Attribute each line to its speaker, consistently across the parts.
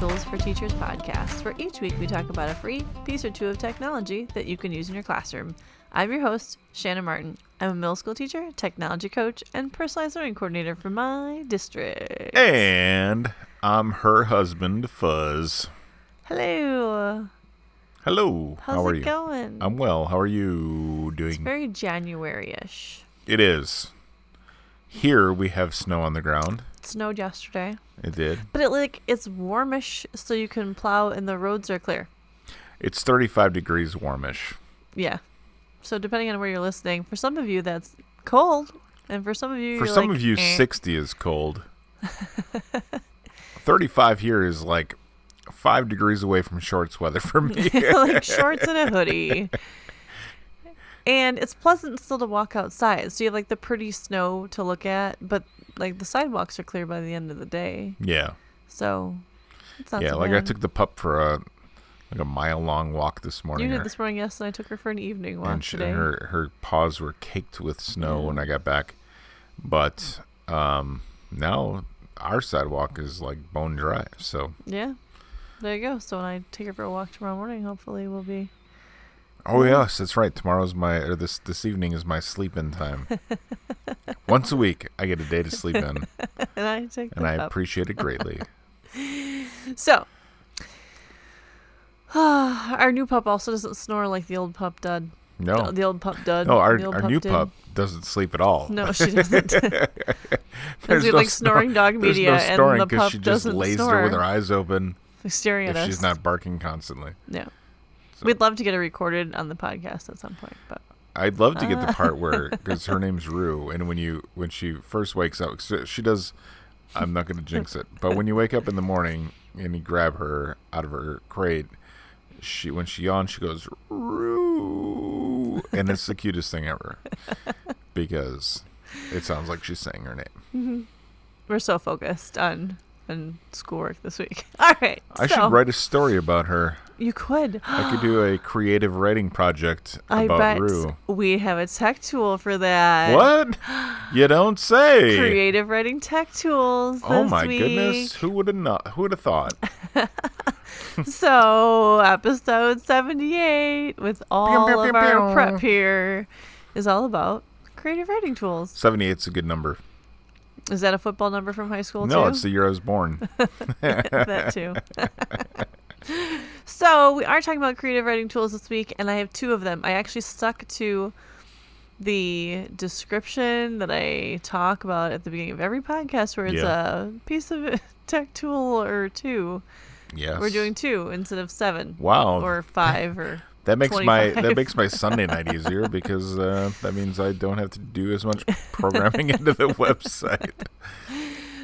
Speaker 1: Tools for Teachers podcast, where each week we talk about a free piece or two of technology that you can use in your classroom. I'm your host, Shannon Martin. I'm a middle school teacher, technology coach, and personalized learning coordinator for my district.
Speaker 2: And I'm her husband, Fuzz.
Speaker 1: Hello.
Speaker 2: Hello. How are
Speaker 1: How's it
Speaker 2: you?
Speaker 1: going?
Speaker 2: I'm well. How are you doing?
Speaker 1: It's very January-ish.
Speaker 2: It is. Here we have snow on the ground.
Speaker 1: It snowed yesterday.
Speaker 2: It did.
Speaker 1: But it's warmish, so you can plow and the roads are clear.
Speaker 2: It's 35 degrees warmish.
Speaker 1: Yeah. So depending on where you're listening, for some of you that's cold, and for some of you,
Speaker 2: For
Speaker 1: you're
Speaker 2: some
Speaker 1: like,
Speaker 2: of you, 60 is cold. 35 here is like 5 degrees away from shorts weather for me.
Speaker 1: like shorts and a hoodie. And it's pleasant still to walk outside. So you have like the pretty snow to look at, but like the sidewalks are clear by the end of the day.
Speaker 2: Yeah.
Speaker 1: So it's not
Speaker 2: Yeah,
Speaker 1: so
Speaker 2: like
Speaker 1: bad.
Speaker 2: I took the pup for a mile-long walk this morning.
Speaker 1: You did this morning, yes, and I took her for an evening walk
Speaker 2: And
Speaker 1: today.
Speaker 2: her paws were caked with snow when I got back. But now our sidewalk is like bone dry. So
Speaker 1: Yeah. There you go. So when I take her for a walk tomorrow morning, hopefully we'll be...
Speaker 2: oh yes, that's right. This evening is my sleep-in time. Once a week, I get a day to sleep in,
Speaker 1: and I take
Speaker 2: and
Speaker 1: the
Speaker 2: I
Speaker 1: pup.
Speaker 2: appreciate it greatly.
Speaker 1: So, our new pup also doesn't snore like the old pup did.
Speaker 2: No,
Speaker 1: The old pup did.
Speaker 2: no, our
Speaker 1: The old
Speaker 2: new
Speaker 1: did.
Speaker 2: pup doesn't sleep at all.
Speaker 1: No, she doesn't.
Speaker 2: There's
Speaker 1: we have like snoring dog
Speaker 2: there's
Speaker 1: media,
Speaker 2: no snoring
Speaker 1: and the
Speaker 2: because
Speaker 1: pup
Speaker 2: she just
Speaker 1: doesn't
Speaker 2: lays
Speaker 1: snore.
Speaker 2: there with her eyes open
Speaker 1: Like staring at
Speaker 2: if
Speaker 1: us.
Speaker 2: she's not barking constantly.
Speaker 1: Yeah.
Speaker 2: So.
Speaker 1: We'd love to get her recorded on the podcast at some point, but
Speaker 2: I'd love to get the part where, because her name's Rue, and when she first wakes up, she does. I'm not going to jinx it, but when you wake up in the morning and you grab her out of her crate, when she yawns, she goes Rue, and it's the cutest thing ever because it sounds like she's saying her name.
Speaker 1: we're so focused on schoolwork this week. All right.
Speaker 2: I should write a story about her.
Speaker 1: You could.
Speaker 2: I could do a creative writing project
Speaker 1: I
Speaker 2: about
Speaker 1: bet
Speaker 2: Rue.
Speaker 1: we have a tech tool for that.
Speaker 2: What? You don't say.
Speaker 1: Creative writing tech tools.
Speaker 2: Oh
Speaker 1: this
Speaker 2: my
Speaker 1: week.
Speaker 2: goodness! Who would have thought?
Speaker 1: So, episode 78 with all
Speaker 2: Pew, pew,
Speaker 1: of
Speaker 2: pew,
Speaker 1: our
Speaker 2: pew.
Speaker 1: prep here is all about creative writing tools.
Speaker 2: 78's a good number.
Speaker 1: Is that a football number from high school
Speaker 2: No,
Speaker 1: too?
Speaker 2: it's the year I was born.
Speaker 1: That too. So, we are talking about creative writing tools this week, and I have two of them. I actually stuck to the description that I talk about at the beginning of every podcast where it's a piece of tech tool or two.
Speaker 2: Yes.
Speaker 1: We're doing 2 instead of 7.
Speaker 2: Wow.
Speaker 1: Or 5 or
Speaker 2: that makes
Speaker 1: 25.
Speaker 2: my Sunday night easier because that means I don't have to do as much programming into the website.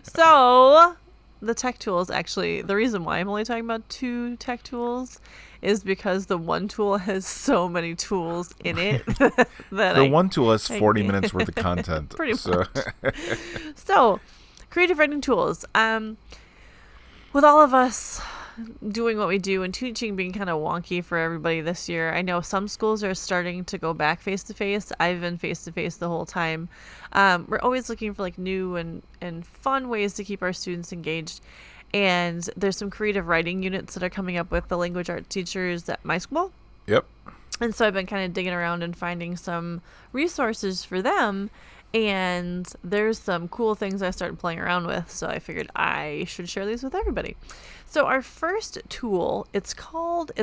Speaker 1: So, the tech tools, actually, the reason why I'm only talking about 2 tech tools is because the one tool has so many tools in it that
Speaker 2: One tool has 40 minutes worth of content.
Speaker 1: Pretty
Speaker 2: much.
Speaker 1: So, creative writing tools. With all of us doing what we do and teaching being kind of wonky for everybody this year, I know some schools are starting to go back face-to-face. I've been face-to-face the whole time. We're always looking for like new and fun ways to keep our students engaged. And there's some creative writing units that are coming up with the language arts teachers at my school.
Speaker 2: Yep.
Speaker 1: And so I've been kind of digging around and finding some resources for them. And there's some cool things I started playing around with. So I figured I should share these with everybody. So our first tool, it's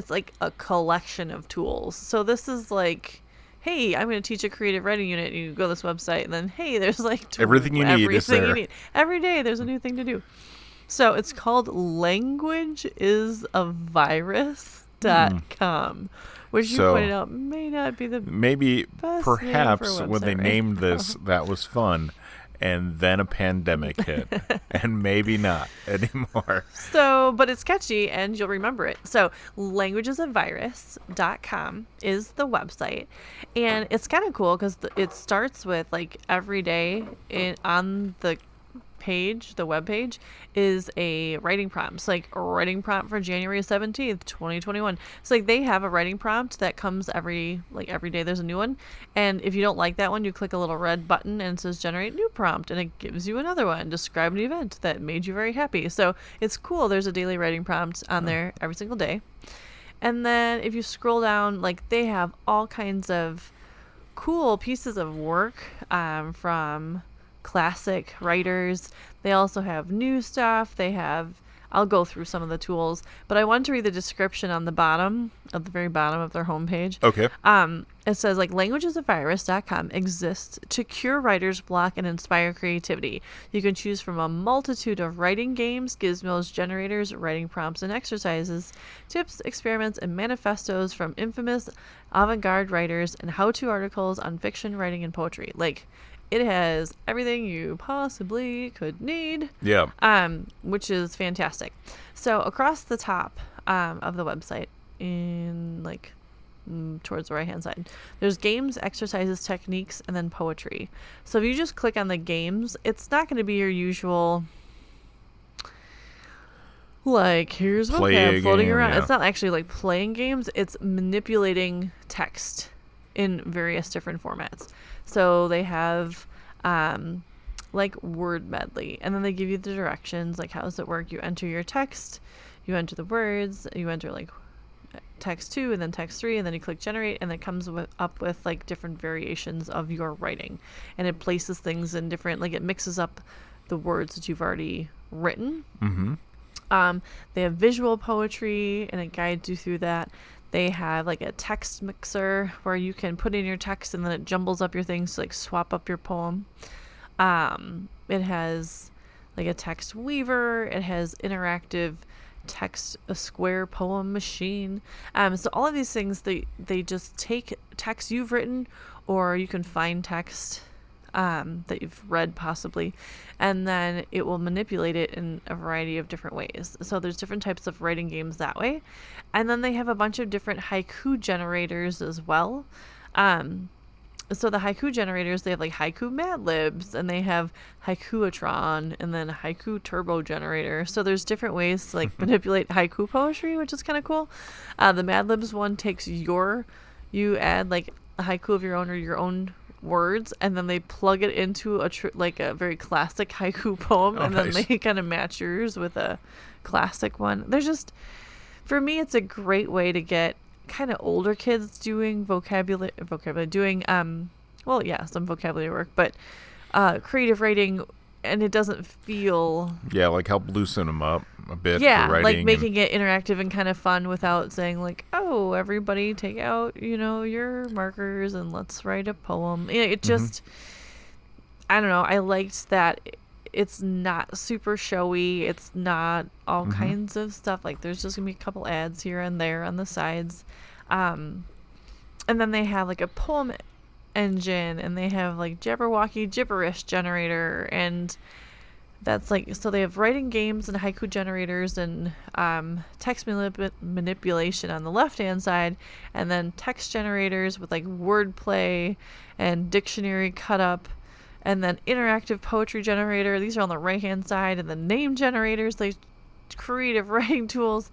Speaker 1: like a collection of tools. So this is like, hey, I'm going to teach a creative writing unit. You go to this website and then, hey, there's like
Speaker 2: Everything you need is there.
Speaker 1: Every day there's a new thing to do. So it's called languageisAvirus.com, which you pointed out may not be the best
Speaker 2: perhaps
Speaker 1: name for a
Speaker 2: when they
Speaker 1: website
Speaker 2: named
Speaker 1: right
Speaker 2: this, that was fun, and then a pandemic hit, and maybe not anymore.
Speaker 1: So, but it's catchy and you'll remember it. So languageisAvirus.com is the website, and it's kind of cool because it starts with like every day on the page, the web page, is a writing prompt. It's like a writing prompt for January 17th, 2021. It's like they have a writing prompt that comes every day there's a new one. And if you don't like that one, you click a little red button and it says generate new prompt, and it gives you another one. Describe an event that made you very happy. So it's cool. There's a daily writing prompt on there every single day. And then if you scroll down, like they have all kinds of cool pieces of work from classic writers. They also have new stuff. I'll go through some of the tools, but I want to read the description on the bottom, at the very bottom of their homepage.
Speaker 2: Okay.
Speaker 1: It says, like, languageisAvirus.com exists to cure writer's block and inspire creativity. You can choose from a multitude of writing games, gizmos, generators, writing prompts and exercises, tips, experiments, and manifestos from infamous avant-garde writers, and how-to articles on fiction, writing, and poetry. Like, it has everything you possibly could need.
Speaker 2: Yeah.
Speaker 1: Which is fantastic. So across the top of the website, in towards the right hand side, there's games, exercises, techniques, and then poetry. So if you just click on the games, it's not going to be your usual here's vocab floating around. Yeah. It's not actually like playing games. It's manipulating text in various different formats. So they have word medley, and then they give you the directions, like how does it work. You enter your text, you enter the words, you enter text 2 and then text 3, and then you click generate, and it comes up with different variations of your writing, and it places things in different, it mixes up the words that you've already written.
Speaker 2: Mm-hmm.
Speaker 1: They have visual poetry, and it guides you through that. They have a text mixer where you can put in your text and then it jumbles up your things to swap up your poem. It has a text weaver. It has interactive text, a square poem machine. So all of these things, they just take text you've written, or you can find text that you've read possibly, and then it will manipulate it in a variety of different ways. So there's different types of writing games that way. And then they have a bunch of different haiku generators as well. So the haiku generators, they have haiku Mad Libs, and they have Haikuatron, and then haiku turbo generator. So there's different ways to manipulate haiku poetry, which is kind of cool. The Mad Libs one takes you add a haiku of your own, or your own words, and then they plug it into a very classic haiku poem. And then they kind of match yours with a classic one. For me, it's a great way to get kind of older kids doing vocabulary doing some vocabulary work, but creative writing, and it doesn't feel
Speaker 2: help loosen them up a bit.
Speaker 1: Yeah,
Speaker 2: for writing,
Speaker 1: making it interactive and kind of fun without saying oh, everybody take out your markers and let's write a poem. It just I don't know, I liked that it's not super showy. It's not all kinds of stuff. There's just gonna be a couple ads here and there on the sides, and then they have a poem engine, and they have Jabberwocky gibberish generator, and that's so they have writing games and haiku generators and text manipulation on the left hand side, and then text generators with wordplay and dictionary cut up, and then interactive poetry generator. These are on the right hand side, and the name generators, creative writing tools.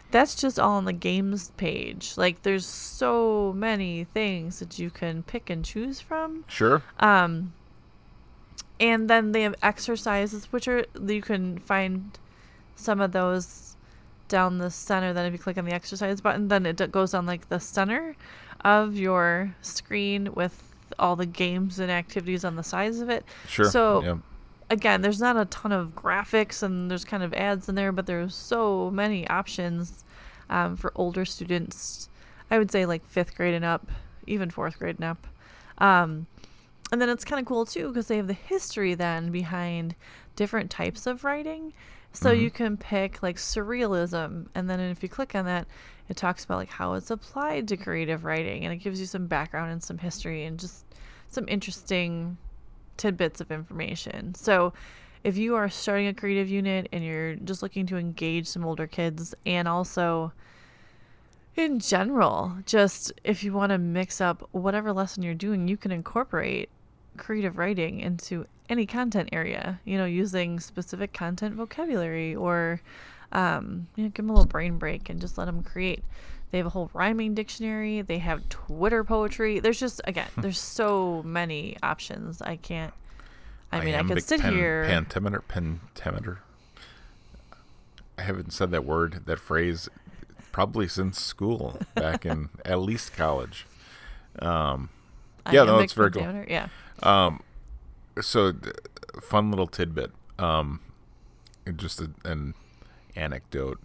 Speaker 1: That's just all on the games page. There's so many things that you can pick and choose from.
Speaker 2: Sure.
Speaker 1: And then they have exercises, which you can find some of those down the center. Then if you click on the exercise button, then it goes on the center of your screen with all the games and activities on the sides of it.
Speaker 2: Sure.
Speaker 1: So again, there's not a ton of graphics, and there's kind of ads in there, but there's so many options for older students. I would say 5th grade and up, even 4th grade and up. And then it's kind of cool too, because they have the history then behind different types of writing. So you can pick surrealism, and then if you click on that, it talks about how it's applied to creative writing, and it gives you some background and some history and just some interesting tidbits of information. So if you are starting a creative unit and you're just looking to engage some older kids, and also in general, just if you want to mix up whatever lesson you're doing, you can incorporate creative writing into any content area, using specific content vocabulary, or give them a little brain break and just let them create. They have a whole rhyming dictionary. They have Twitter poetry. There's just, again, there's so many options. I could sit here.
Speaker 2: Pentameter. I haven't said that phrase, probably since school, back in at least college. It's very cool.
Speaker 1: Yeah.
Speaker 2: So, fun little tidbit. Just an anecdote.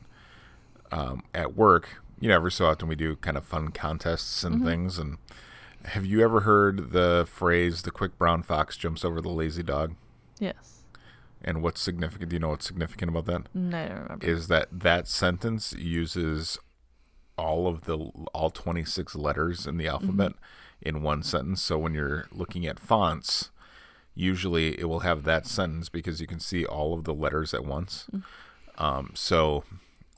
Speaker 2: At work, every so often we do kind of fun contests and things. And have you ever heard the phrase, "The quick brown fox jumps over the lazy dog"?
Speaker 1: Yes.
Speaker 2: And what's significant? Do you know what's significant about that?
Speaker 1: No, I don't remember.
Speaker 2: Is that sentence uses all 26 letters in the alphabet in one sentence. So when you're looking at fonts, usually it will have that sentence because you can see all of the letters at once. So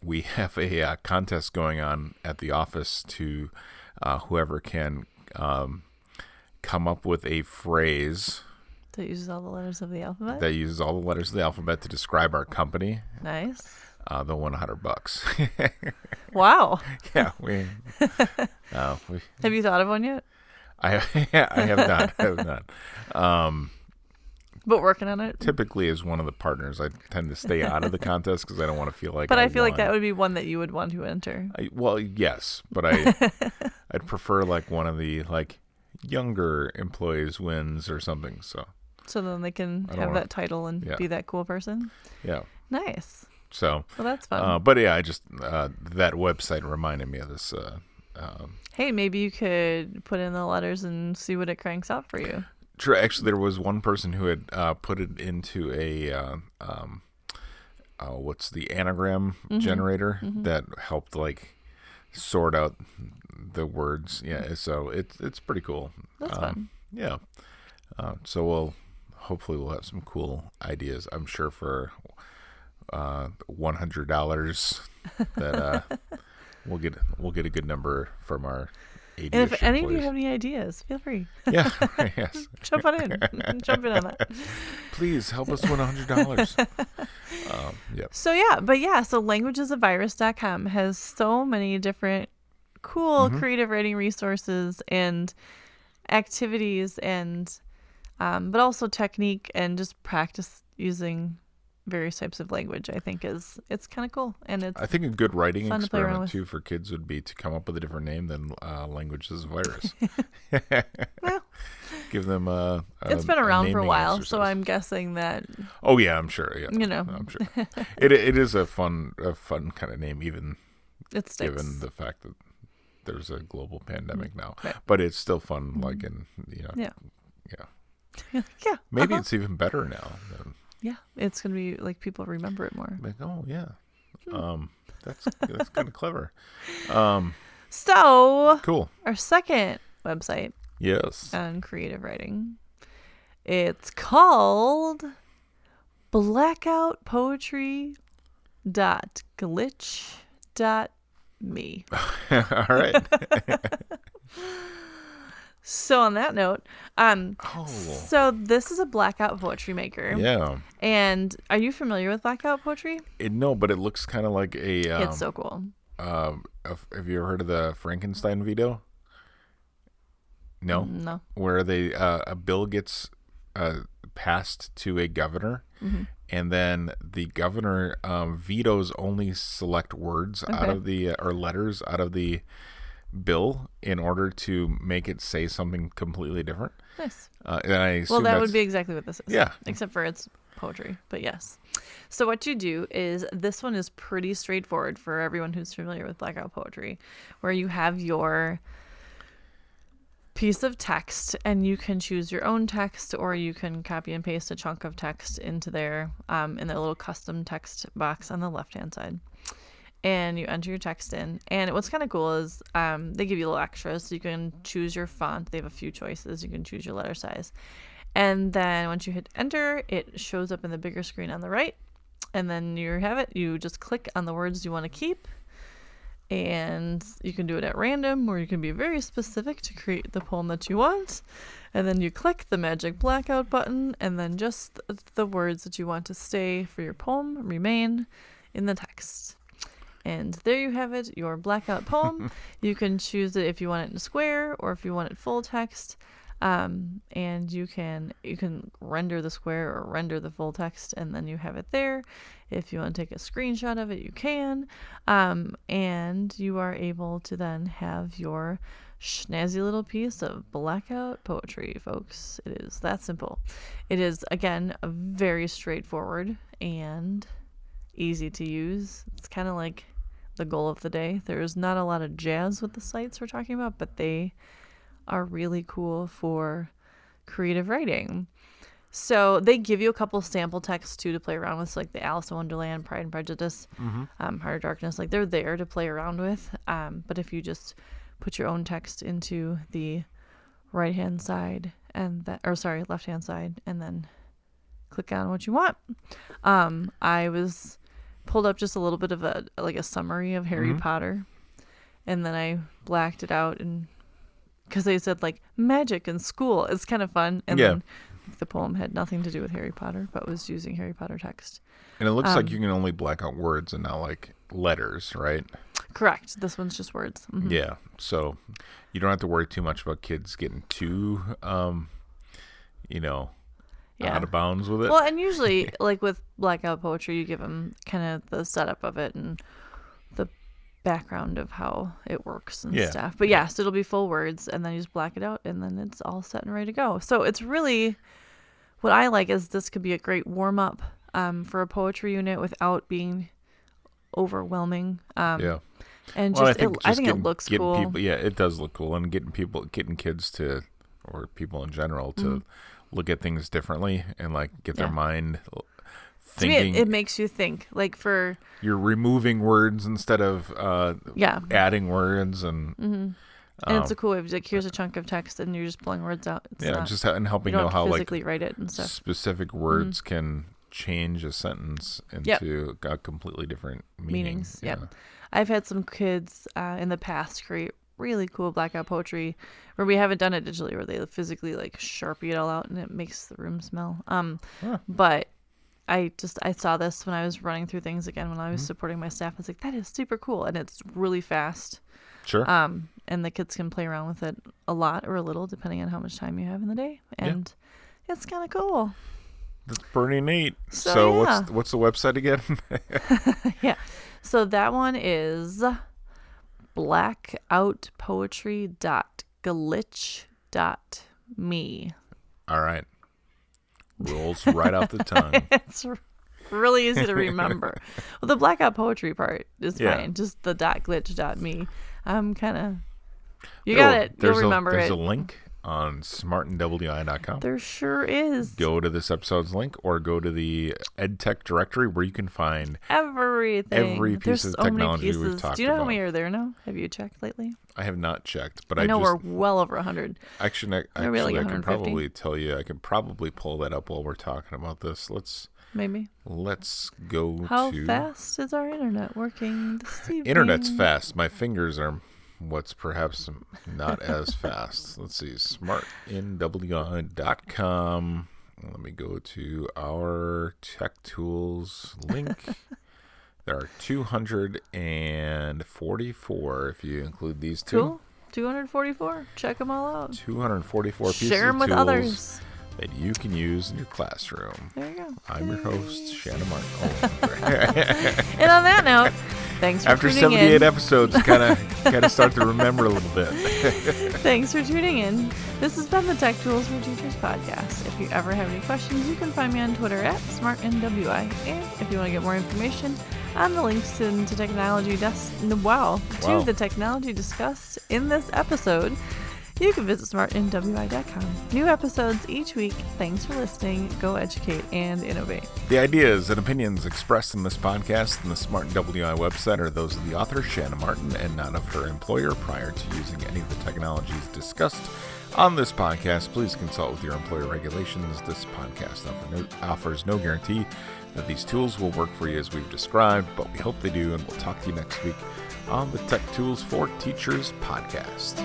Speaker 2: we have a contest going on at the office to whoever can come up with a phrase
Speaker 1: that uses all the letters of the alphabet.
Speaker 2: To describe our company.
Speaker 1: Nice.
Speaker 2: They'll win $100.
Speaker 1: Wow.
Speaker 2: Yeah,
Speaker 1: Have you thought of one yet?
Speaker 2: I have not.
Speaker 1: But working on it.
Speaker 2: Typically, as one of the partners, I tend to stay out of the contest because I don't want to feel like.
Speaker 1: But I feel like that would be one that you would want to enter.
Speaker 2: Yes, but I'd prefer like one of the younger employees wins or something.
Speaker 1: So then they can have that title and be that cool person.
Speaker 2: Yeah.
Speaker 1: Nice.
Speaker 2: So.
Speaker 1: Well, that's fun.
Speaker 2: But yeah, I just that website reminded me of this.
Speaker 1: Hey, maybe you could put in the letters and see what it cranks out for you.
Speaker 2: True. Actually, there was one person who had put it into a what's the anagram generator that helped sort out the words. Yeah, so it's pretty cool.
Speaker 1: That's fun.
Speaker 2: Yeah. So hopefully we'll have some cool ideas. I'm sure for $100 that we'll get a good number from our.
Speaker 1: And if any of you have any ideas, feel free.
Speaker 2: Yeah, yes.
Speaker 1: Jump in on that.
Speaker 2: Please help us win $100. Yeah.
Speaker 1: So languagesavirus.com has so many different cool creative writing resources and activities, and but also technique and just practice using various types of language. I think it's kind of cool, and I
Speaker 2: think a good writing experiment
Speaker 1: too
Speaker 2: for kids would be to come up with a different name than language as a virus.
Speaker 1: Well,
Speaker 2: give them
Speaker 1: it's been around for a while,
Speaker 2: exercise.
Speaker 1: so I'm guessing that.
Speaker 2: Oh yeah, I'm sure. Yeah, I'm sure it is a fun kind of name, even
Speaker 1: it sticks.
Speaker 2: Given the fact that there's a global pandemic now,
Speaker 1: right.
Speaker 2: But it's still fun.
Speaker 1: Yeah.
Speaker 2: Maybe it's even better now.
Speaker 1: Yeah, it's gonna be people remember it more.
Speaker 2: Oh yeah, that's kind of clever.
Speaker 1: So
Speaker 2: cool.
Speaker 1: Our second website.
Speaker 2: Yes.
Speaker 1: On creative writing, it's called blackoutpoetry.glitch.me.
Speaker 2: All right.
Speaker 1: So on that note, so this is a blackout poetry maker.
Speaker 2: Yeah.
Speaker 1: And are you familiar with blackout poetry?
Speaker 2: No, but it looks kind of like a.
Speaker 1: It's so cool.
Speaker 2: Have you ever heard of the Frankenstein veto? No.
Speaker 1: No.
Speaker 2: Where a bill gets passed to a governor, and then the governor vetoes only select words out of the or letters out of the bill in order to make it say something completely different.
Speaker 1: Nice.
Speaker 2: And I assume
Speaker 1: that would be exactly what this is.
Speaker 2: Yeah.
Speaker 1: Except for it's poetry, but yes. So what you do is, this one is pretty straightforward for everyone who's familiar with blackout poetry, where you have your piece of text and you can choose your own text, or you can copy and paste a chunk of text into their in their little custom text box on the left hand side. And you enter your text in. And what's kind of cool is they give you little extras. So you can choose your font. They have a few choices. You can choose your letter size. And then once you hit enter, it shows up in the bigger screen on the right. And then you have it. You just click on the words you want to keep. And you can do it at random, or you can be very specific to create the poem that you want. And then you click the magic blackout button, and then just the words that you want to stay for your poem remain in the text. And there you have it, your blackout poem. You can choose it if you want it in square or if you want it full text. And you can render the square or render the full text, and then you have it there. If you want to take a screenshot of it, you can. And you are able to then have your snazzy little piece of blackout poetry, folks. It is that simple. It is, again, a very straightforward and easy to use. It's kind of like the goal of the day. There's not a lot of jazz with the sites we're talking about, but they are really cool for creative writing. So they give you a couple sample texts too to play around with, so like the Alice in Wonderland, Pride and Prejudice, Heart of Darkness. Like they're there to play around with. But if you just put your own text into the left hand side, and then click on what you want. I was pulled up just a little bit of a summary of Harry Potter, and then I blacked it out, and because they said like magic in school, it's kind of fun. And then the poem had nothing to do with Harry Potter, but was using Harry Potter text.
Speaker 2: And it looks like you can only black out words and not like letters, right?
Speaker 1: Correct. This one's just words. Mm-hmm.
Speaker 2: Yeah. So you don't have to worry too much about kids getting too, out of bounds with it.
Speaker 1: Well, and usually, like with blackout poetry, you give them kind of the setup of it and the background of how it works and stuff. But yes, it'll be full words, and then you just black it out, and then it's all set and ready to go. So it's really, what I like is this could be a great warm up for a poetry unit without being overwhelming. And I think it looks cool.
Speaker 2: People, it does look cool, and getting kids to, or people in general, to look at things differently and like get their mind thinking.
Speaker 1: To me, it makes you think. Like
Speaker 2: you're removing words instead of adding words, and
Speaker 1: and it's a cool way of like, here's a chunk of text, and you're just pulling words out.
Speaker 2: Just helping know how
Speaker 1: physically write it and stuff.
Speaker 2: Specific words can change a sentence into a completely different
Speaker 1: meanings. I've had some kids in the past create really cool blackout poetry where we haven't done it digitally, where they physically like Sharpie it all out and it makes the room smell. But I saw this when I was running through things again when I was supporting my staff. I was like, that is super cool, and it's really fast.
Speaker 2: Sure.
Speaker 1: And the kids can play around with it a lot or a little depending on how much time you have in the day, and it's kind of cool.
Speaker 2: That's pretty neat. So what's the website again?
Speaker 1: So that one is blackoutpoetry.glitch.me.
Speaker 2: All right. Rolls right off the tongue.
Speaker 1: It's really easy to remember. Well, the blackout poetry part is fine. Just the .glitch.me. I'm kind of... You got it. You'll remember it.
Speaker 2: There's a link on smartandwi.com.
Speaker 1: There sure is.
Speaker 2: Go to this episode's link or go to the EdTech directory where you can find
Speaker 1: everything.
Speaker 2: Every piece of technology we've talked about.
Speaker 1: Do you know how many are there now? Have you checked lately?
Speaker 2: I have not checked, but
Speaker 1: I know we're well over 100.
Speaker 2: Actually, I can probably tell you. I can probably pull that up while we're talking about this. Let's go
Speaker 1: How fast is our internet working this evening?
Speaker 2: Internet's fast. My fingers are what's perhaps not as fast. Let's see, smartandwi.com. Let me go to our tech tools link. There are 244 if you include these two.
Speaker 1: Cool. 244. Check them all out.
Speaker 2: 244 pieces
Speaker 1: Share them
Speaker 2: of
Speaker 1: with
Speaker 2: tools
Speaker 1: others
Speaker 2: that you can use in your classroom.
Speaker 1: There you go.
Speaker 2: I'm your host, Shanna Martin.
Speaker 1: And on that note, thanks for
Speaker 2: After
Speaker 1: tuning
Speaker 2: 78
Speaker 1: in.
Speaker 2: episodes, kind of start to remember a little bit.
Speaker 1: Thanks for tuning in. This has been the Tech Tools for Teachers podcast. If you ever have any questions, you can find me on Twitter at smartandwi. And if you want to get more information on the links to the technology the technology discussed in this episode, you can visit smartandwi.com. New episodes each week. Thanks for listening. Go educate and innovate.
Speaker 2: The ideas and opinions expressed in this podcast and the Smart and WI website are those of the author, Shanna Martin, and not of her employer prior to using any of the technologies discussed On this podcast, please consult with your employer regulations. This podcast offers no guarantee that these tools will work for you as we've described, but we hope they do, and we'll talk to you next week on the Tech Tools for Teachers podcast.